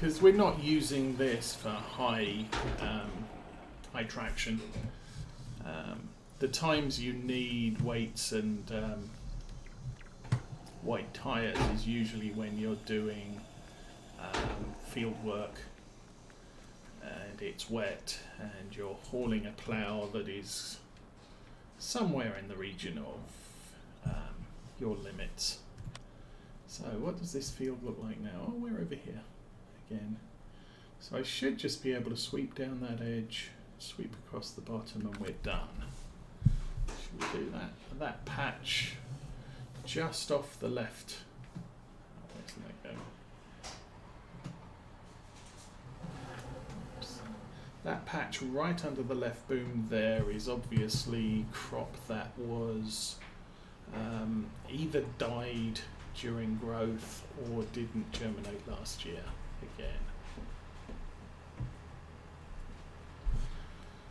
because we're not using this for high traction. The times you need weights and white tyres is usually when you're doing field work and it's wet and you're hauling a plough that is somewhere in the region of your limits. So what does this field look like now? Oh, we're over here again. So I should just be able to sweep down that edge, sweep across the bottom, and we're done. Should we do that? That patch just off the left. Oh, where's that go? Oops. That patch right under the left boom there is obviously crop that was either died during growth or didn't germinate last year again.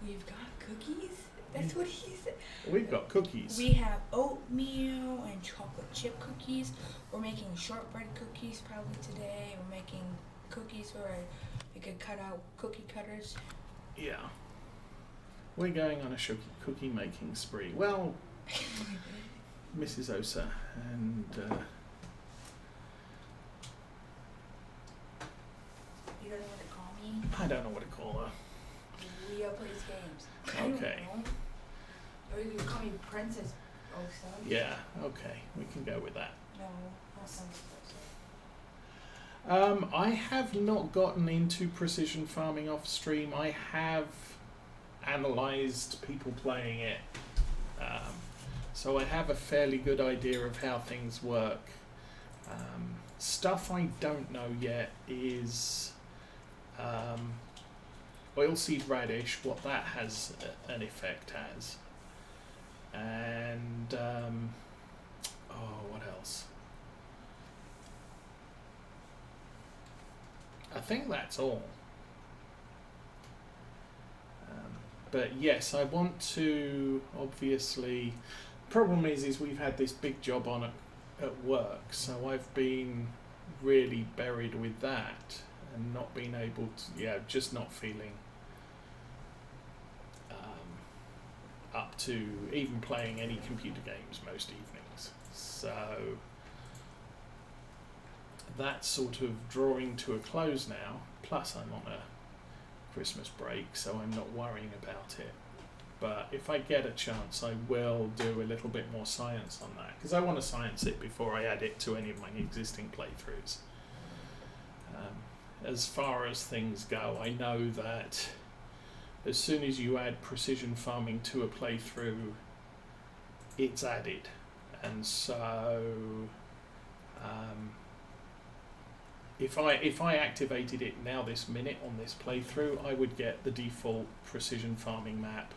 We've got cookies? That's what he said. We've got cookies. We have oatmeal and chocolate chip cookies. We're making shortbread cookies probably today. We're making cookies where we could cut out cookie cutters. Yeah. We're going on a cookie making spree. Well, Mrs. Osa and You don't know what to call me? I don't know what to call her. Leo plays games. Okay. I don't know. Or you can call me Princess Osa. Yeah, okay. We can go with that. No, not Princess Osa. I have not gotten into precision farming off stream. I have analysed people playing it. So I have a fairly good idea of how things work. Stuff I don't know yet is oilseed radish, what that has an effect as. And what else? I think that's all. But yes, I want to obviously. Problem is we've had this big job on at work, so I've been really buried with that and not been able to, just not feeling up to even playing any computer games most evenings. So that's sort of drawing to a close now, plus I'm on a Christmas break, so I'm not worrying about it. But if I get a chance, I will do a little bit more science on that, because I want to science it before I add it to any of my existing playthroughs. As far as things go, I know that as soon as you add precision farming to a playthrough, it's added. And so if I activated it now this minute on this playthrough, I would get the default precision farming map.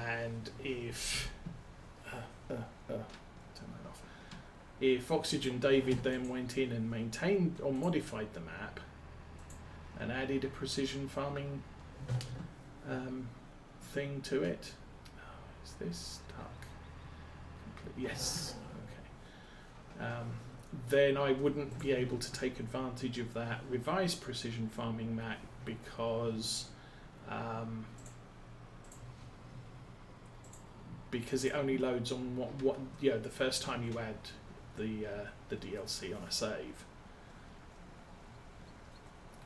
And if turn that off. If Oxygen David then went in and maintained or modified the map and added a precision farming thing to it, is this stuck? Yes. Okay. Then I wouldn't be able to take advantage of that revised precision farming map because it only loads on what the first time you add the DLC on a save.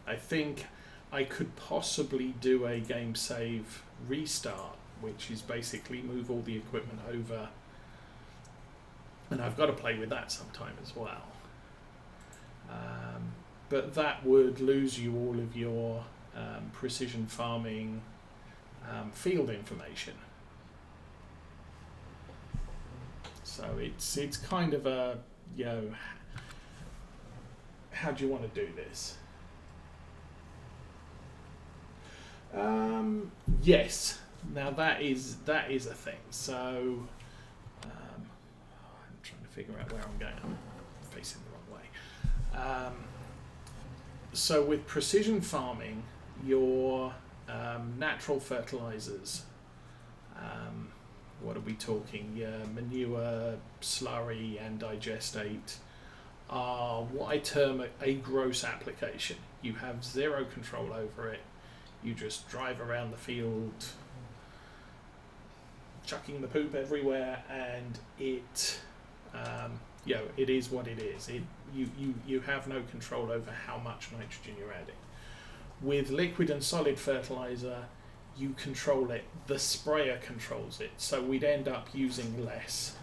I think I could possibly do a game save restart, which is basically move all the equipment over, and I've got to play with that sometime as well. But that would lose you all of your precision farming field information. So it's kind of a, how do you want to do this? Yes. Now that is a thing. So I'm trying to figure out where I'm going. I'm facing the wrong way. So with precision farming, your natural fertilizers. What are we talking? Your manure, slurry, and digestate are what I term a gross application. You have zero control over it. You just drive around the field chucking the poop everywhere, and it it is what it is. You have no control over how much nitrogen you're adding. With liquid and solid fertilizer, you control it. The sprayer controls it. So we'd end up using less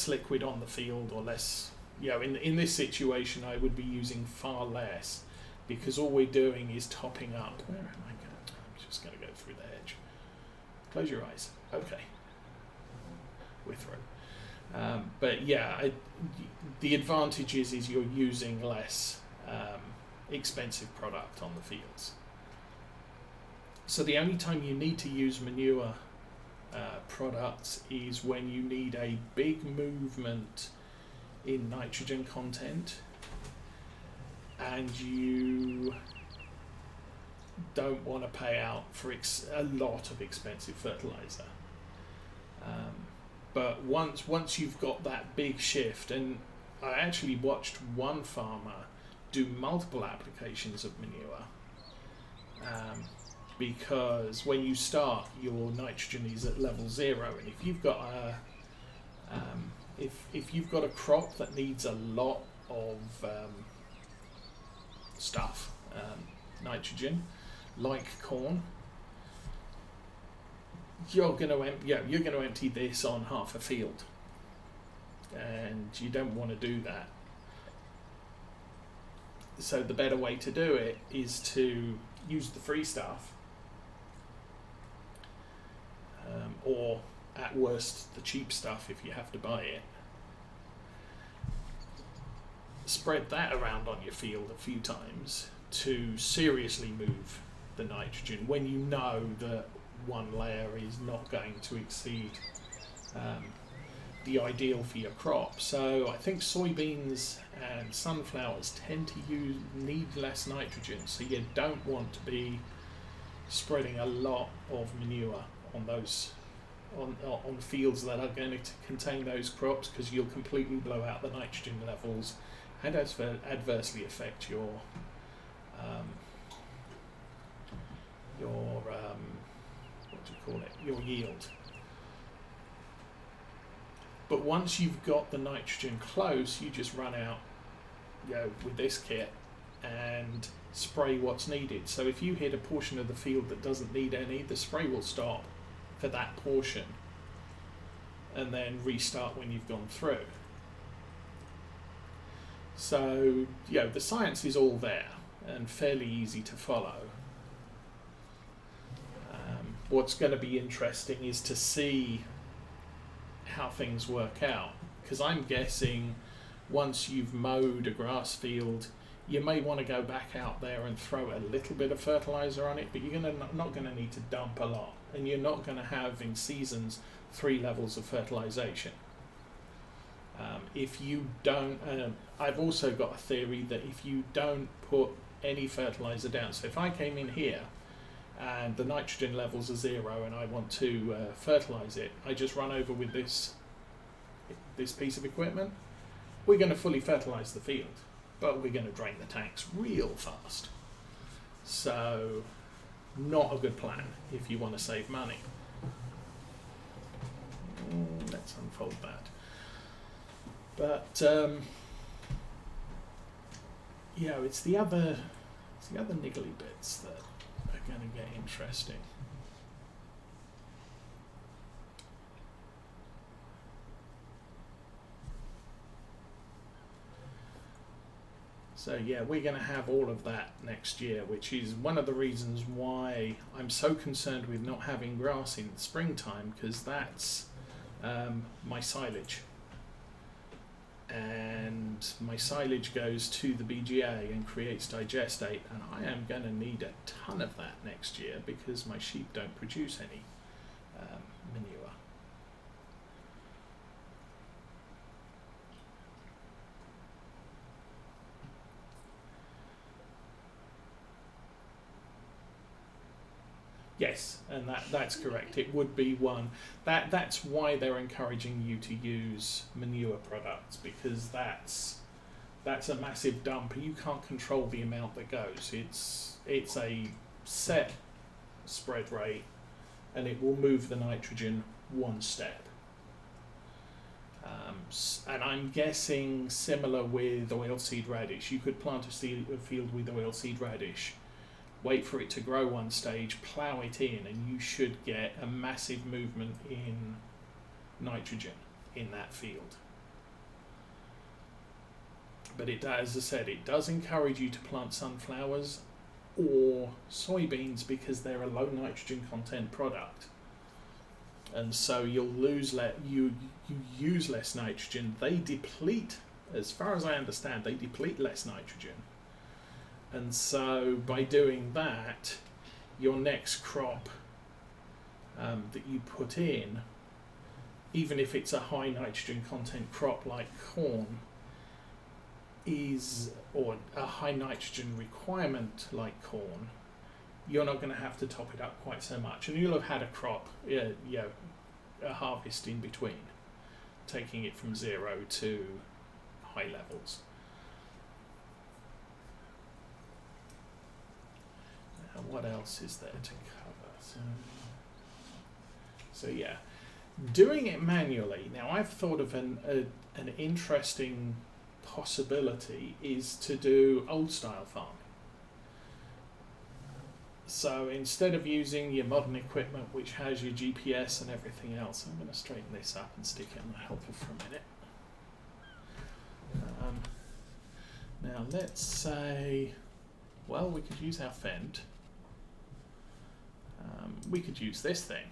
liquid on the field, or less. In this situation, I would be using far less, because all we're doing is topping up. Where am I going? I'm just going to go through the hedge. Close your eyes. Okay. We're through. The advantage is you're using less expensive product on the fields. So the only time you need to use manure products is when you need a big movement in nitrogen content and you don't want to pay out for a lot of expensive fertilizer. But once you've got that big shift, and I actually watched one farmer do multiple applications of manure, because when you start, your nitrogen is at level 0, and if you've got if you've got a crop that needs a lot of nitrogen, like corn, you're going to empty this on half a field, and you don't want to do that. So the better way to do it is to use the free stuff, or at worst the cheap stuff if you have to buy it. Spread that around on your field a few times to seriously move the nitrogen when you know that one layer is not going to exceed the ideal for your crop. So I think soybeans and sunflowers tend to need less nitrogen, so you don't want to be spreading a lot of manure on those on fields that are going to contain those crops, because you'll completely blow out the nitrogen levels and adversely affect your your yield. But once you've got the nitrogen close, you just run out with this kit and spray what's needed. So if you hit a portion of the field that doesn't need any, the spray will stop for that portion and then restart when you've gone through. So the science is all there and fairly easy to follow. What's going to be interesting is to see how things work out, because I'm guessing once you've mowed a grass field, you may want to go back out there and throw a little bit of fertilizer on it, but you're not going to need to dump a lot, and you're not going to have in seasons 3 levels of fertilization. If you don't, I've also got a theory that if you don't put any fertilizer down, so if I came in here and the nitrogen levels are 0 and I want to fertilize it, I just run over with this piece of equipment. We're going to fully fertilize the field, but we're going to drain the tanks real fast. So not a good plan if you want to save money. Let's unfold that. But it's the other niggly bits that are going to get interesting. So we're going to have all of that next year, which is one of the reasons why I'm so concerned with not having grass in the springtime, because that's my silage. And my silage goes to the BGA and creates digestate, and I am going to need a ton of that next year because my sheep don't produce any manure. Yes, and that's correct. It would be one. That's why they're encouraging you to use manure products, because that's a massive dump. You can't control the amount that goes. It's a set spread rate, and it will move the nitrogen one step. And I'm guessing similar with oilseed radish. You could plant a field with oilseed radish, wait for it to grow one stage, plough it in, and you should get a massive movement in nitrogen in that field. But it, as I said, it does encourage you to plant sunflowers or soybeans because they're a low nitrogen content product. And so you'll lose you use less nitrogen. They deplete, as far as I understand, they deplete less nitrogen. And so by doing that, your next crop that you put in, even if it's a high nitrogen content crop like corn, or a high nitrogen requirement like corn, you're not going to have to top it up quite so much, and you'll have had a crop, a harvest in between, taking it from 0 to high levels. Now, what else is there to cover? So yeah, doing it manually. Now, I've thought of an interesting possibility is to do old style farming. So instead of using your modern equipment which has your GPS and everything else, I'm going to straighten this up and stick it on the helper for a minute. Now let's say, well, we could use our Fend. We could use this thing.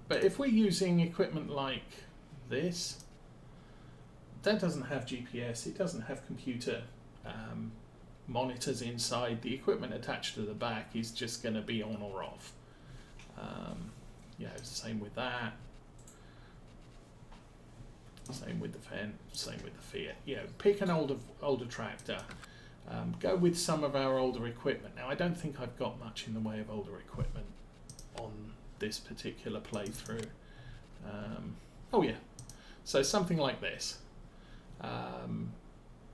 But if we're using equipment like this, that doesn't have GPS, it doesn't have computer monitors inside. The equipment attached to the back is just going to be on or off. Same with that. Same with the Fend, same with the Fiat. Pick an older tractor. Go with some of our older equipment. Now, I don't think I've got much in the way of older equipment on this particular playthrough. So something like this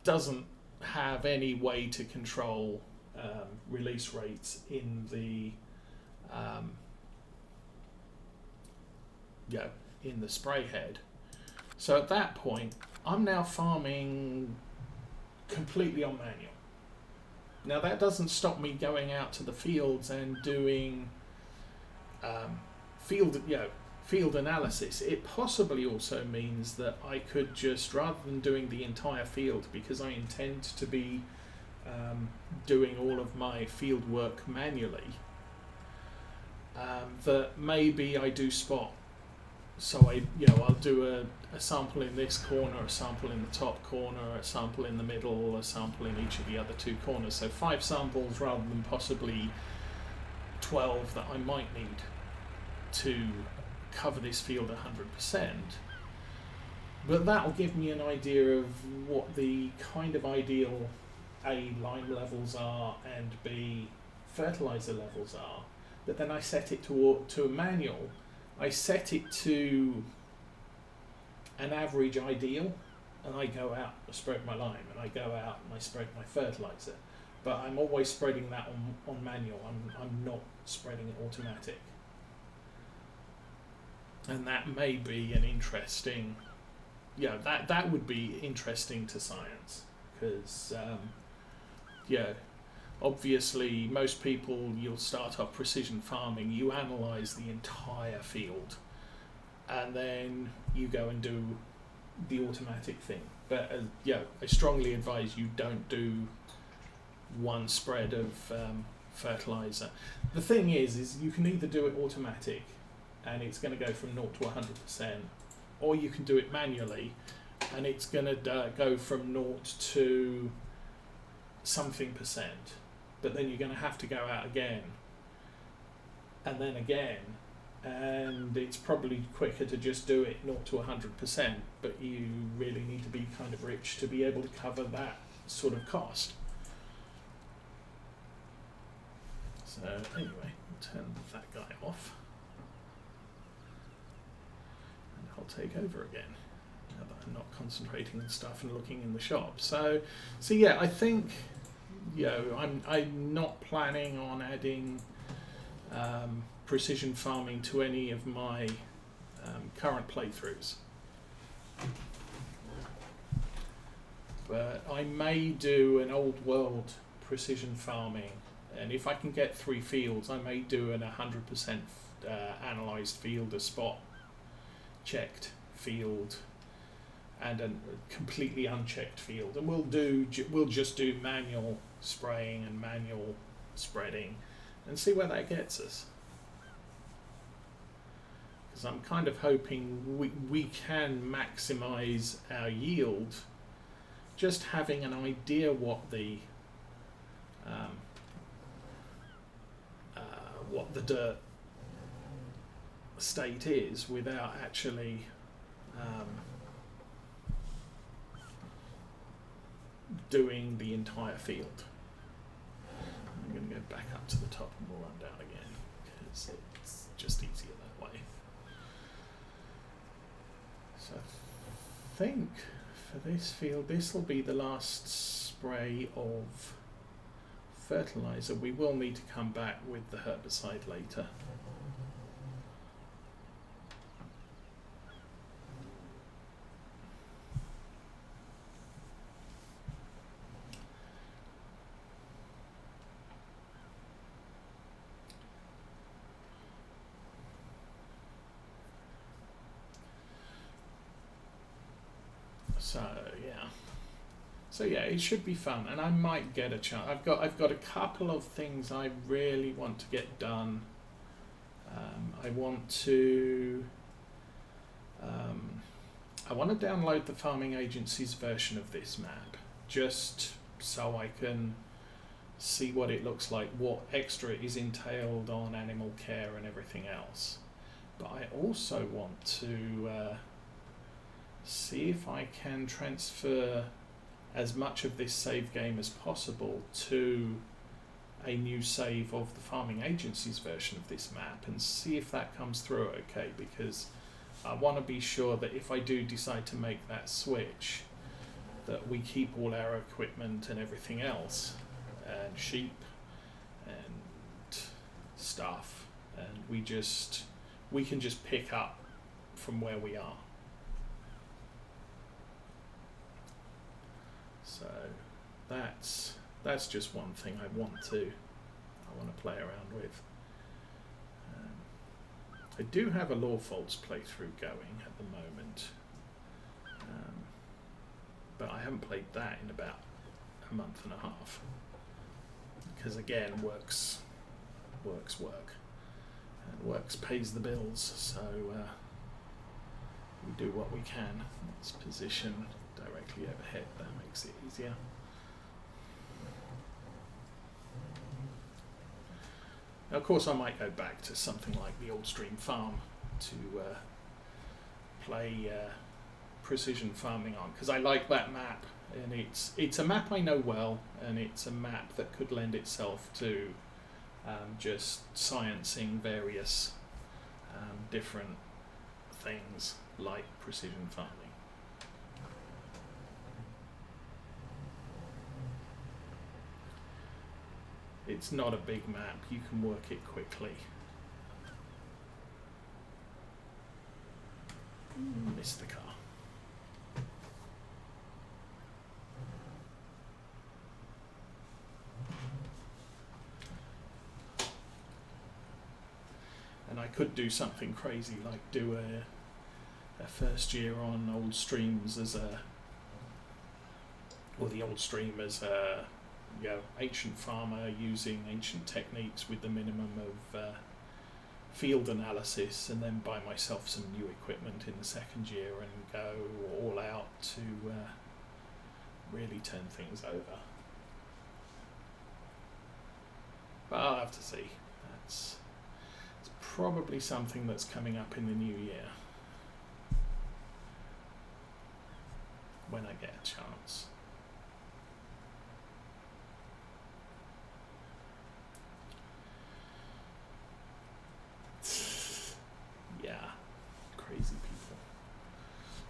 doesn't have any way to control release rates in the in the spray head. So at that point, I'm now farming completely on manual. Now, that doesn't stop me going out to the fields and doing field analysis. It possibly also means that I could just, rather than doing the entire field, because I intend to be doing all of my field work manually, that maybe I do spot. So I'll do a sample in this corner, a sample in the top corner, a sample in the middle, a sample in each of the other 2 corners. So 5 samples rather than possibly 12 that I might need to cover this field 100%. But that'll give me an idea of what the kind of ideal A, lime levels are, and B, fertilizer levels are. But then I set it to a manual. I set it to an average ideal, and I go out and spread my lime, and I go out and I spread my fertilizer. But I'm always spreading that on manual. I'm not spreading it automatic. And that may be an interesting, that would be interesting to science, because obviously most people, you'll start off precision farming, you analyze the entire field, and then you go and do the automatic thing. But I strongly advise you don't do one spread of fertilizer. The thing is you can either do it automatic, and it's going to go from 0 to 100%, or you can do it manually, and it's going to go from 0 to something %. But then you're going to have to go out again, and then again, and it's probably quicker to just do it 0 to 100%, but you really need to be kind of rich to be able to cover that sort of cost. So anyway, turn that guy off. And I'll take over again, now that I'm not concentrating on stuff and looking in the shop. So yeah, I think, you know, I'm not planning on adding precision farming to any of my current playthroughs. But I may do an old world precision farming, and if I can get 3 fields, I may do an 100% analysed field, a spot checked field, and a completely unchecked field, and we'll just do manual spraying and manual spreading, and see where that gets us. Because I'm kind of hoping we can maximise our yield, just having an idea what the dirt state is, without actually doing the entire field. I'm going to go back up to the top and we'll run down again, because it's just easier that way. So I think for this field, this will be the last spray of fertilizer. We will need to come back with the herbicide later. So yeah, it should be fun, and I might get a chance. I've got a couple of things I really want to get done. I want to download the farming agency's version of this map, just so I can see what it looks like, what extra is entailed on animal care and everything else. But I also want to see if I can transfer as much of this save game as possible to a new save of the farming agency's version of this map, and see if that comes through okay, because I want to be sure that if I do decide to make that switch, that we keep all our equipment and everything else, and sheep and stuff, and we can just pick up from where we are. So that's just one thing I want to play around with. I do have a Law Faults playthrough going at the moment, but I haven't played that in about a month and a half, because again, works, and works pays the bills, so we do what we can. Let's position directly overhead, that makes it easier. Now, of course, I might go back to something like the Old Stream Farm to play precision farming on, because I like that map, and it's a map I know well, and it's a map that could lend itself to just sciencing various different things like precision farming. It's not a big map, you can work it quickly. Missed the car. And I could do something crazy, like do a first year on Old Streams as a, or the Old Stream as a, you know, ancient farmer using ancient techniques with the minimum of field analysis, and then buy myself some new equipment in the second year and go all out to really turn things over. But I'll have to see. It's probably something that's coming up in the new year, when I get a chance.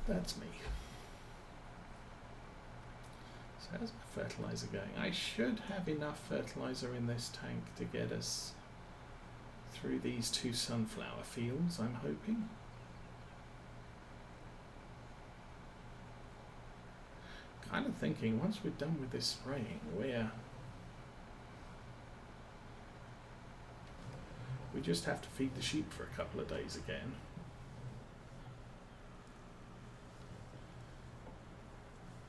That's me. So how's my fertilizer going? I should have enough fertilizer in this tank to get us through these 2 sunflower fields, I'm hoping. Kind of thinking once we're done with this spraying, we just have to feed the sheep for a couple of days again.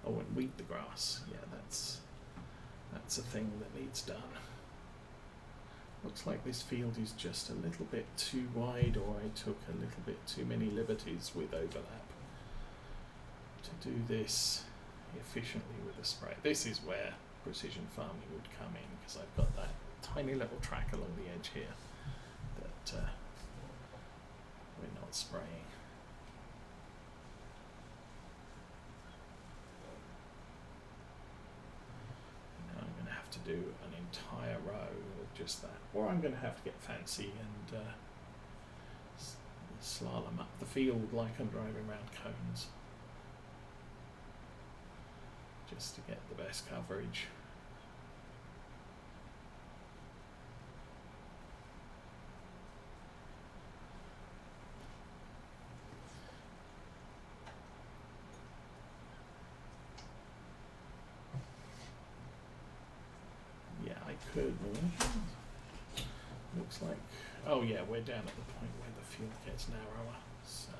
Oh, and weed the grass. Yeah, that's a thing that needs done. Looks like this field is just a little bit too wide, or I took a little bit too many liberties with overlap to do this efficiently with a spray. This is where precision farming would come in, because I've got that tiny little track along the edge here that we're not spraying. Now I'm going to have to do an entire row of just that, or I'm going to have to get fancy and slalom up the field like I'm driving around cones, just to get the best coverage. Yeah, I could. Looks like, oh yeah, we're down at the point where the field gets narrower, so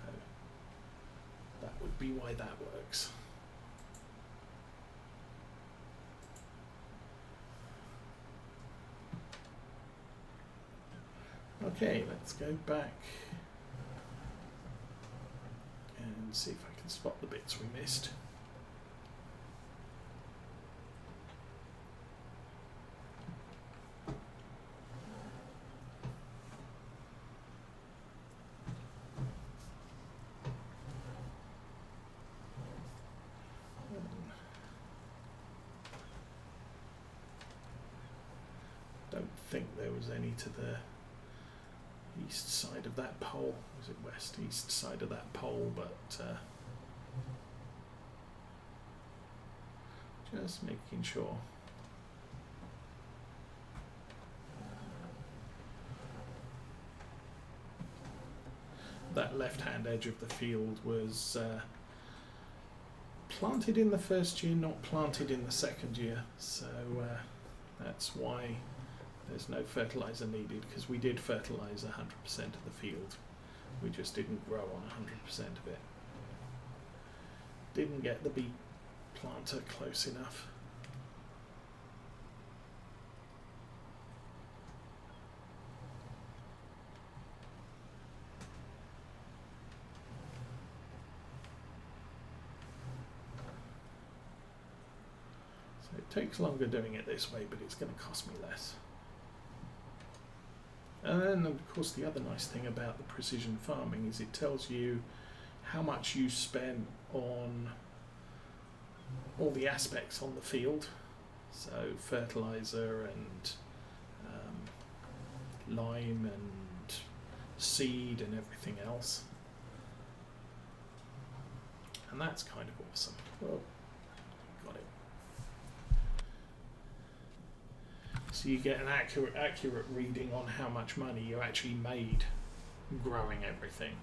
that would be why that works. Okay, let's go back and see if I can spot the bits we missed. Don't think there was any to the east side of that pole. Was it west, east side of that pole? But just making sure. That left-hand edge of the field was planted in the first year, not planted in the second year. So that's why there's no fertilizer needed, because we did fertilize 100% of the field. We just didn't grow on 100% of it. Didn't get the beet planter close enough. So it takes longer doing it this way, but it's going to cost me less. And of course the other nice thing about the precision farming is it tells you how much you spent on all the aspects on the field, so fertilizer and lime and seed and everything else, and that's kind of awesome. Oh, got it. So you get an accurate reading on how much money you actually made growing everything.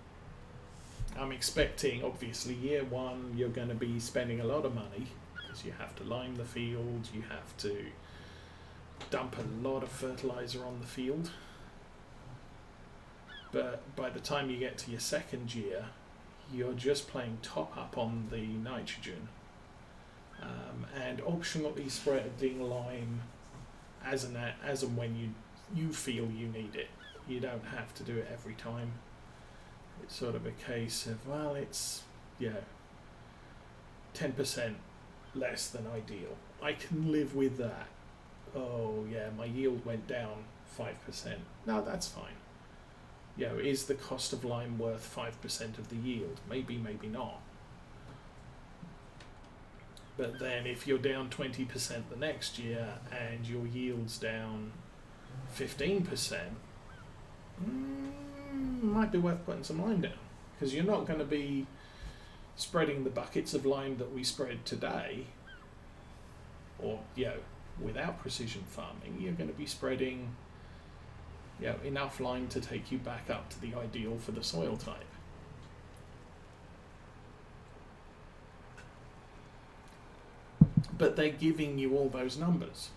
I'm expecting, obviously, year one you're going to be spending a lot of money because you have to lime the field, you have to dump a lot of fertilizer on the field. But by the time you get to your second year, you're just playing top up on the nitrogen and optionally spreading lime as and when you feel you need it. You don't have to do it every time. It's sort of a case of, well, it's 10% less than ideal. I can live with that. Oh yeah, my yield went down 5%. No, that's fine. Is the cost of lime worth 5% of the yield? Maybe, maybe not. But then if you're down 20% the next year and your yield's down 15%, might be worth putting some lime down, because you're not going to be spreading the buckets of lime that we spread today, or without precision farming, you're going to be spreading enough lime to take you back up to the ideal for the soil type. But they're giving you all those numbers.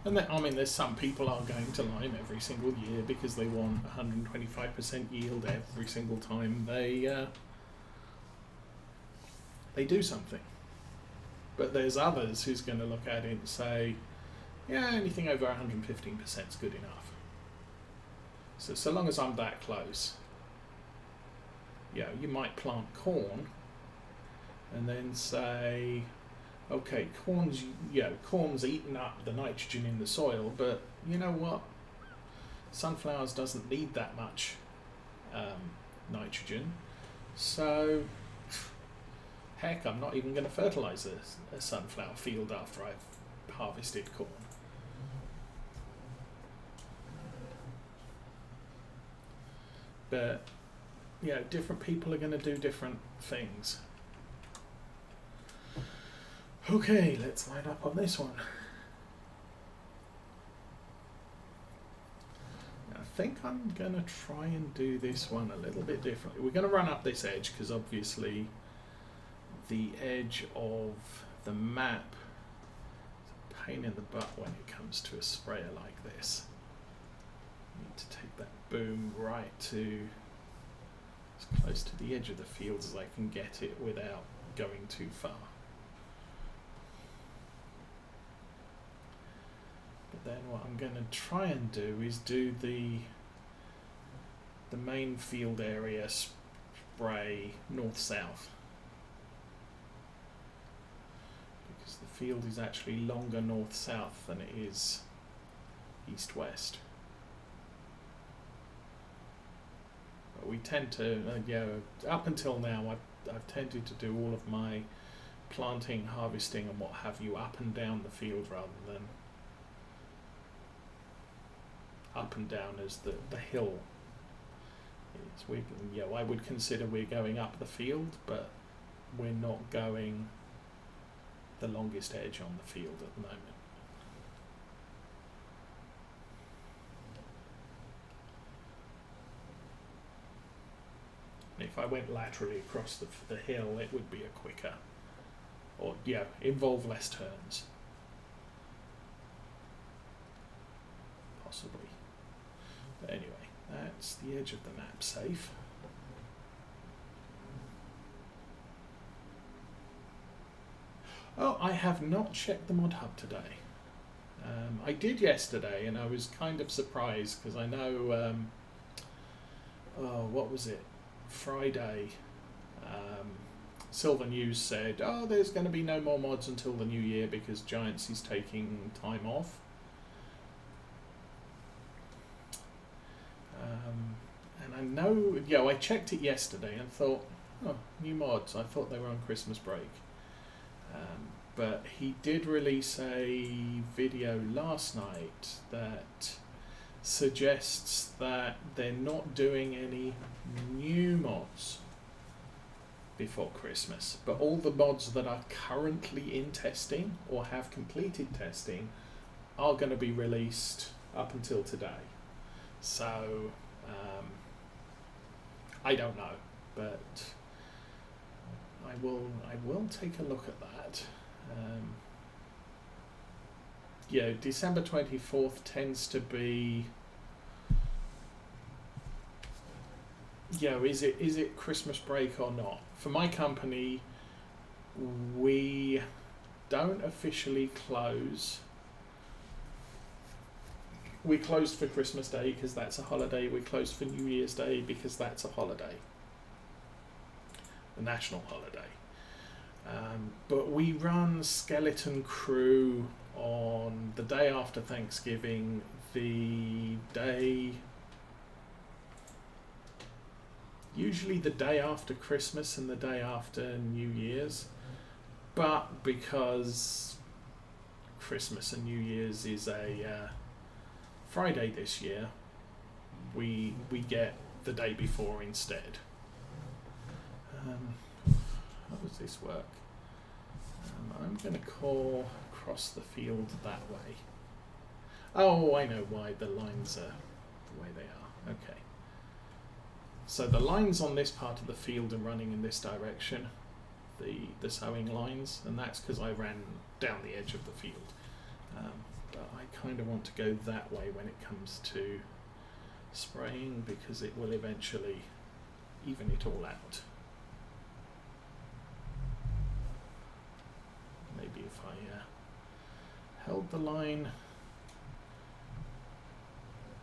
And then, I mean, there's some people are going to lime every single year because they want 125% yield every single time they do something. But there's others who's going to look at it and say, yeah, anything over 115% is good enough. So long as I'm that close, you might plant corn and then say, okay, corn's eating up the nitrogen in the soil, but you know what? Sunflowers doesn't need that much nitrogen, so heck, I'm not even going to fertilize a sunflower field after I've harvested corn. But different people are going to do different things. Okay, let's line up on this one. I think I'm going to try and do this one a little bit differently. We're going to run up this edge because obviously the edge of the map is a pain in the butt when it comes to a sprayer like this. I need to take that boom right to as close to the edge of the field as I can get it without going too far. Then what I'm going to try and do is do the main field area spray north-south, because the field is actually longer north-south than it is east-west. But we tend to, up until now I've tended to do all of my planting, harvesting and what have you up and down the field rather than up and down as the hill is. I would consider we're going up the field, but we're not going the longest edge on the field at the moment. If I went laterally across the hill, it would be a quicker, or involve less turns, possibly. But anyway, that's the edge of the map safe. Oh, I have not checked the mod hub today. I did yesterday, and I was kind of surprised because I know, what was it? Friday, Silver News said, there's going to be no more mods until the new year because Giants is taking time off. And I know, I checked it yesterday and thought, new mods. I thought they were on Christmas break. But he did release a video last night that suggests that they're not doing any new mods before Christmas, but all the mods that are currently in testing or have completed testing are going to be released up until today. So I don't know, but I will take a look at that. December 24th tends to be, is it Christmas break or not? For my company, we don't officially close. We closed for Christmas Day because that's a holiday. We closed for New Year's Day because that's a holiday, a national holiday. But we run Skeleton Crew on the day after Thanksgiving, usually the day after Christmas and the day after New Year's. but because Christmas and New Year's is a Friday this year, we get the day before instead. How does this work? I'm going to call across the field that way. Oh, I know why the lines are the way they are. Okay. So the lines on this part of the field are running in this direction, the sowing lines, and that's because I ran down the edge of the field. But I kind of want to go that way when it comes to spraying, because it will eventually even it all out. Maybe if I held the line,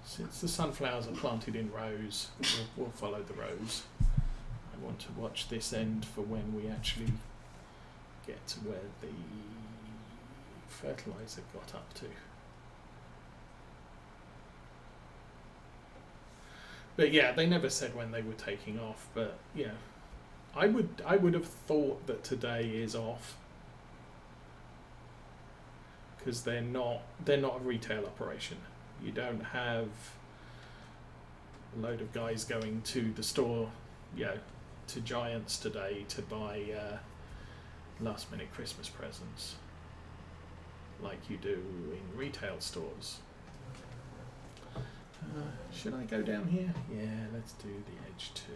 since the sunflowers are planted in rows, we'll follow the rows. I want to watch this end for when we actually get to where the fertilizer got up to. But yeah, they never said when they were taking off, but yeah, I would have thought that today is off, because they're not a retail operation. You don't have a load of guys going to the store, to Giants today to buy last minute Christmas presents like you do in retail stores. Should I go down here? Yeah, let's do the edge too.